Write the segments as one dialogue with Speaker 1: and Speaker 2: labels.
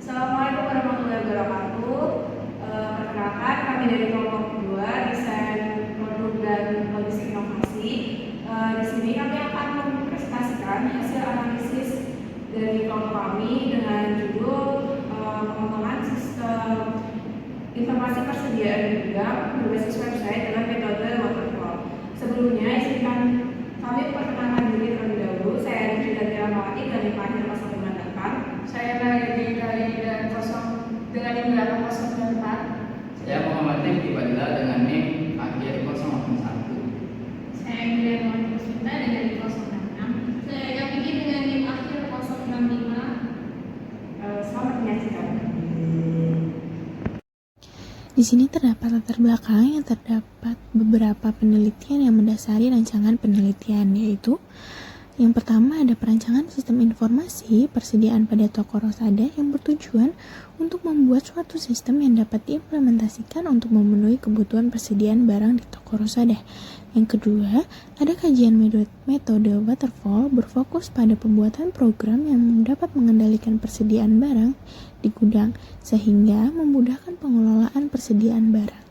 Speaker 1: Assalamualaikum warahmatullahi wabarakatuh. Perkenalkan, kami dari kelompok 2 Desain Produk dan Logistik Inovasi. Di sini kami akan mempresentasikan hasil analisis dari kelompok kami dengan judul pengembangan sistem informasi persediaan gudang berbasis website dengan metode waterfall. Sebelumnya, izinkan kami perkenalkan diri terlebih dahulu. Saya Rizky Mawati dari Panjang 098.
Speaker 2: Saya Nayadi dari dengan NIM 094.
Speaker 3: Saya Muhammad Rifki Badila dengan NIM akhir 081.
Speaker 2: Saya Emilian Kusminta dengan NIM 066. Saya Eka Piki dengan NIM akhir 065.
Speaker 1: Selamat menyaksikan.
Speaker 4: Di sini terdapat latar belakang yang terdapat beberapa penelitian yang mendasari rancangan penelitian, yaitu yang pertama ada perancangan sistem informasi persediaan pada toko Rosada yang bertujuan untuk membuat suatu sistem yang dapat diimplementasikan untuk memenuhi kebutuhan persediaan barang di toko Rosada. Yang kedua, ada kajian metode waterfall berfokus pada pembuatan program yang dapat mengendalikan persediaan barang di gudang sehingga memudahkan pengelolaan persediaan barang.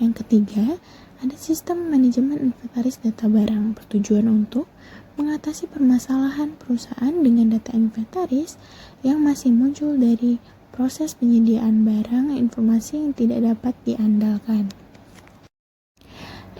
Speaker 4: Yang ketiga, ada sistem manajemen inventaris data barang bertujuan untuk mengatasi permasalahan perusahaan dengan data inventaris yang masih muncul dari proses penyediaan barang informasi yang tidak dapat diandalkan.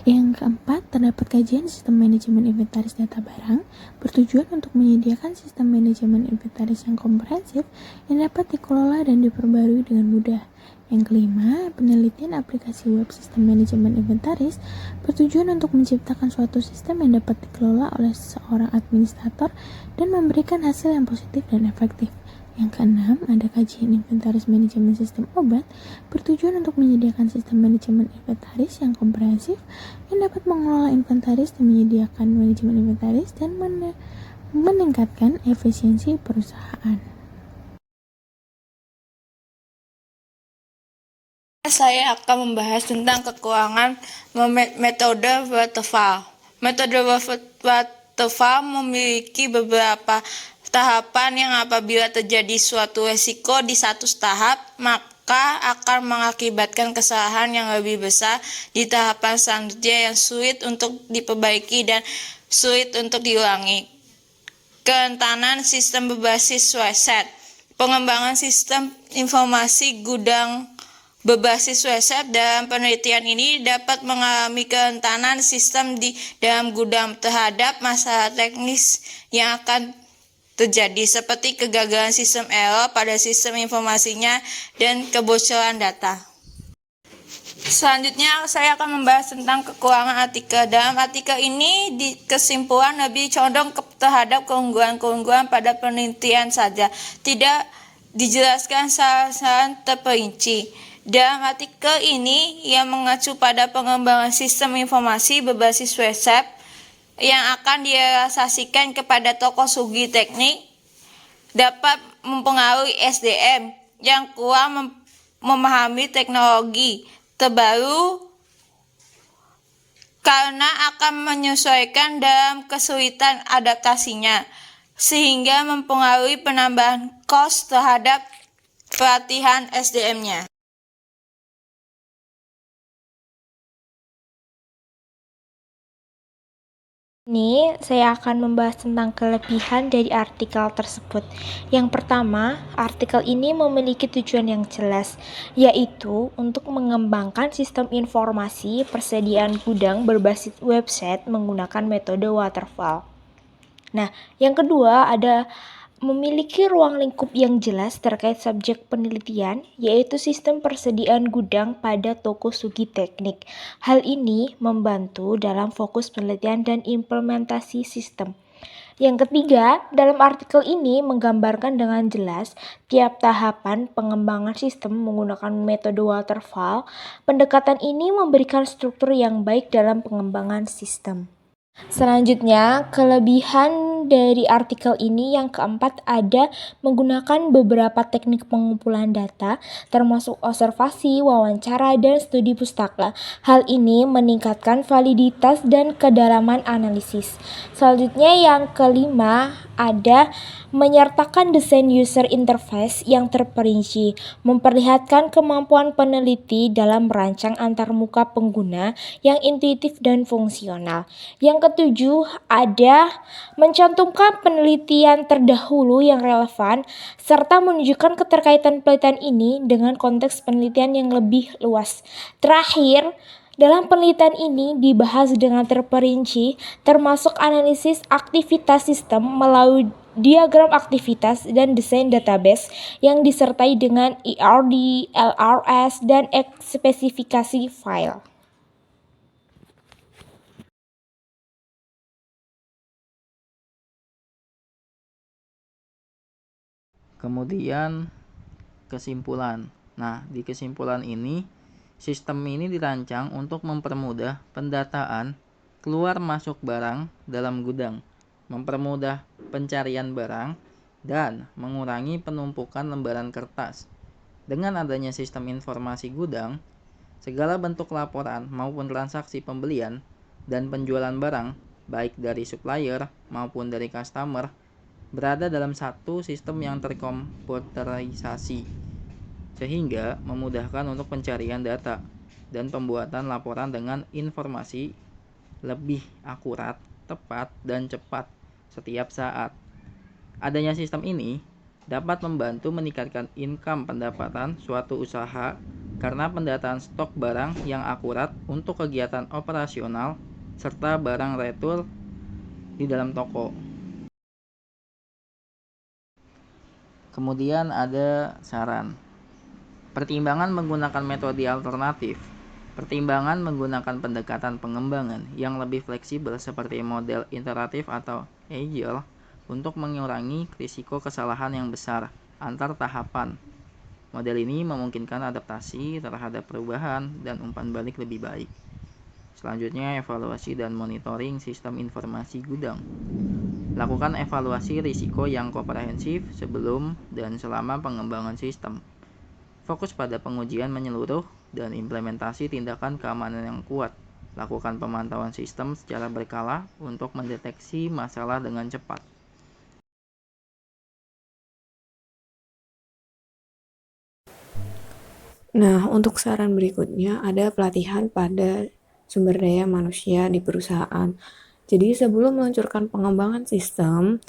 Speaker 4: Yang keempat, terdapat kajian sistem manajemen inventaris data barang bertujuan untuk menyediakan sistem manajemen inventaris yang komprehensif yang dapat dikelola dan diperbarui dengan mudah. Yang kelima, penelitian aplikasi web sistem manajemen inventaris bertujuan untuk menciptakan suatu sistem yang dapat dikelola oleh seorang administrator dan memberikan hasil yang positif dan efektif. Yang keenam, ada kajian inventaris manajemen sistem obat bertujuan untuk menyediakan sistem manajemen inventaris yang komprehensif yang dapat mengelola inventaris dan menyediakan manajemen inventaris dan meningkatkan efisiensi perusahaan.
Speaker 5: Saya akan membahas tentang kekurangan metode waterfall. Metode waterfall memiliki beberapa tahapan yang apabila terjadi suatu resiko di satu tahap, maka akan mengakibatkan kesalahan yang lebih besar di tahapan selanjutnya yang sulit untuk diperbaiki dan sulit untuk diulangi. Kerentanan sistem berbasis website. Pengembangan sistem informasi gudang berbasis website dalam penelitian ini dapat mengalami kerentanan sistem di dalam gudang terhadap masalah teknis yang akan terjadi seperti kegagalan sistem error pada sistem informasinya dan kebocoran data. Selanjutnya saya akan membahas tentang kekurangan artikel. Dalam artikel ini kesimpulan lebih condong terhadap keunggulan-keunggulan pada penelitian saja, tidak dijelaskan secara terperinci. Dalam artikel ini yang mengacu pada pengembangan sistem informasi berbasis website yang akan direalisasikan kepada toko sugi teknik dapat mempengaruhi SDM yang kurang memahami teknologi terbaru karena akan menyesuaikan dalam kesulitan adaptasinya sehingga mempengaruhi penambahan kos terhadap pelatihan SDM-nya.
Speaker 6: Ini saya akan membahas tentang kelebihan dari artikel tersebut. Yang pertama, artikel ini memiliki tujuan yang jelas, yaitu untuk mengembangkan sistem informasi persediaan gudang berbasis website menggunakan metode waterfall. Nah, yang kedua ada memiliki ruang lingkup yang jelas terkait subjek penelitian, yaitu sistem persediaan gudang pada toko sugi teknik. Hal ini membantu dalam fokus penelitian dan implementasi sistem. Yang ketiga, dalam artikel ini menggambarkan dengan jelas tiap tahapan pengembangan sistem menggunakan metode waterfall. Pendekatan ini memberikan struktur yang baik dalam pengembangan sistem. Selanjutnya, kelebihan kelebihan dari artikel ini yang keempat ada menggunakan beberapa teknik pengumpulan data, termasuk observasi, wawancara, dan studi pustaka. Hal ini meningkatkan validitas dan kedalaman analisis. Selanjutnya yang kelima ada menyertakan desain user interface yang terperinci, memperlihatkan kemampuan peneliti dalam merancang antarmuka pengguna yang intuitif dan fungsional. Yang ketujuh ada mencantumkan penelitian terdahulu yang relevan serta menunjukkan keterkaitan penelitian ini dengan konteks penelitian yang lebih luas. Terakhir, dalam penelitian ini dibahas dengan terperinci, termasuk analisis aktivitas sistem melalui diagram aktivitas dan desain database yang disertai dengan ERD, LRS, dan spesifikasi file.
Speaker 3: Kemudian kesimpulan. Nah, di kesimpulan ini, sistem ini dirancang untuk mempermudah pendataan keluar masuk barang dalam gudang, mempermudah pencarian barang, dan mengurangi penumpukan lembaran kertas. Dengan adanya sistem informasi gudang, segala bentuk laporan maupun transaksi pembelian dan penjualan barang, baik dari supplier maupun dari customer, berada dalam satu sistem yang terkomputerisasi, sehingga memudahkan untuk pencarian data dan pembuatan laporan dengan informasi lebih akurat, tepat, dan cepat setiap saat. Adanya sistem ini dapat membantu meningkatkan income pendapatan suatu usaha karena pendataan stok barang yang akurat untuk kegiatan operasional serta barang retur di dalam toko. Kemudian ada saran. Pertimbangan menggunakan metode alternatif. Pertimbangan menggunakan pendekatan pengembangan yang lebih fleksibel seperti model iteratif atau agile untuk mengurangi risiko kesalahan yang besar antar tahapan. Model ini memungkinkan adaptasi terhadap perubahan dan umpan balik lebih baik. Selanjutnya, evaluasi dan monitoring sistem informasi gudang. Lakukan evaluasi risiko yang komprehensif sebelum dan selama pengembangan sistem. Fokus pada pengujian menyeluruh dan implementasi tindakan keamanan yang kuat. Lakukan pemantauan sistem secara berkala untuk mendeteksi masalah dengan cepat.
Speaker 7: Nah, untuk saran berikutnya ada pelatihan pada sumber daya manusia di perusahaan. Jadi sebelum meluncurkan pengembangan sistem,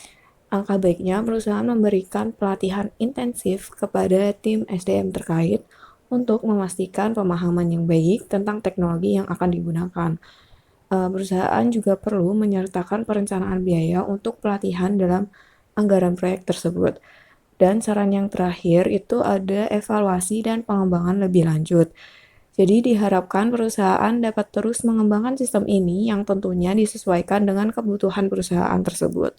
Speaker 7: alangkah baiknya perusahaan memberikan pelatihan intensif kepada tim SDM terkait untuk memastikan pemahaman yang baik tentang teknologi yang akan digunakan. Perusahaan juga perlu menyertakan perencanaan biaya untuk pelatihan dalam anggaran proyek tersebut. Dan saran yang terakhir itu ada evaluasi dan pengembangan lebih lanjut. Jadi diharapkan perusahaan dapat terus mengembangkan sistem ini yang tentunya disesuaikan dengan kebutuhan perusahaan tersebut.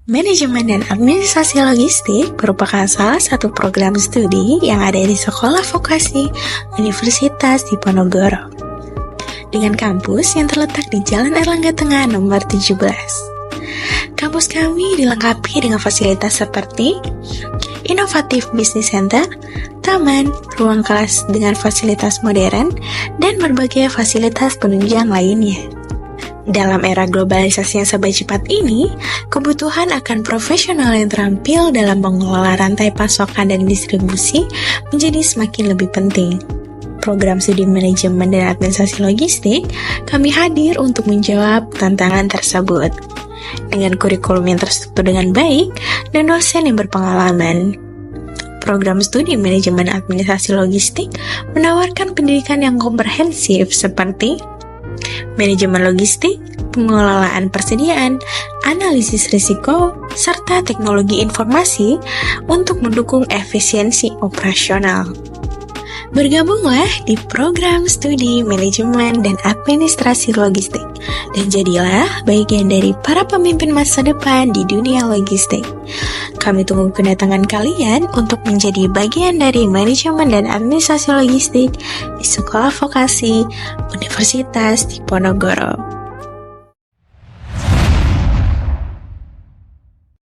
Speaker 4: Manajemen dan Administrasi Logistik merupakan salah satu program studi yang ada di Sekolah Vokasi Universitas Diponegoro, dengan kampus yang terletak di Jalan Erlangga Tengah nomor 17. Kampus kami dilengkapi dengan fasilitas seperti inovatif business center, taman, ruang kelas dengan fasilitas modern, dan berbagai fasilitas penunjang lainnya. Dalam era globalisasi yang serba cepat ini, kebutuhan akan profesional yang terampil dalam mengelola rantai pasokan dan distribusi menjadi semakin lebih penting. Program studi manajemen dan administrasi logistik, kami hadir untuk menjawab tantangan tersebut. Dengan kurikulum yang terstruktur dengan baik dan dosen yang berpengalaman. Program studi manajemen administrasi logistik menawarkan pendidikan yang komprehensif seperti manajemen logistik, pengelolaan persediaan, analisis risiko, serta teknologi informasi untuk mendukung efisiensi operasional. Bergabunglah di program studi manajemen dan administrasi logistik dan jadilah bagian dari para pemimpin masa depan di dunia logistik. Kami tunggu kedatangan kalian untuk menjadi bagian dari manajemen dan administrasi logistik di Sekolah Vokasi Universitas Diponegoro.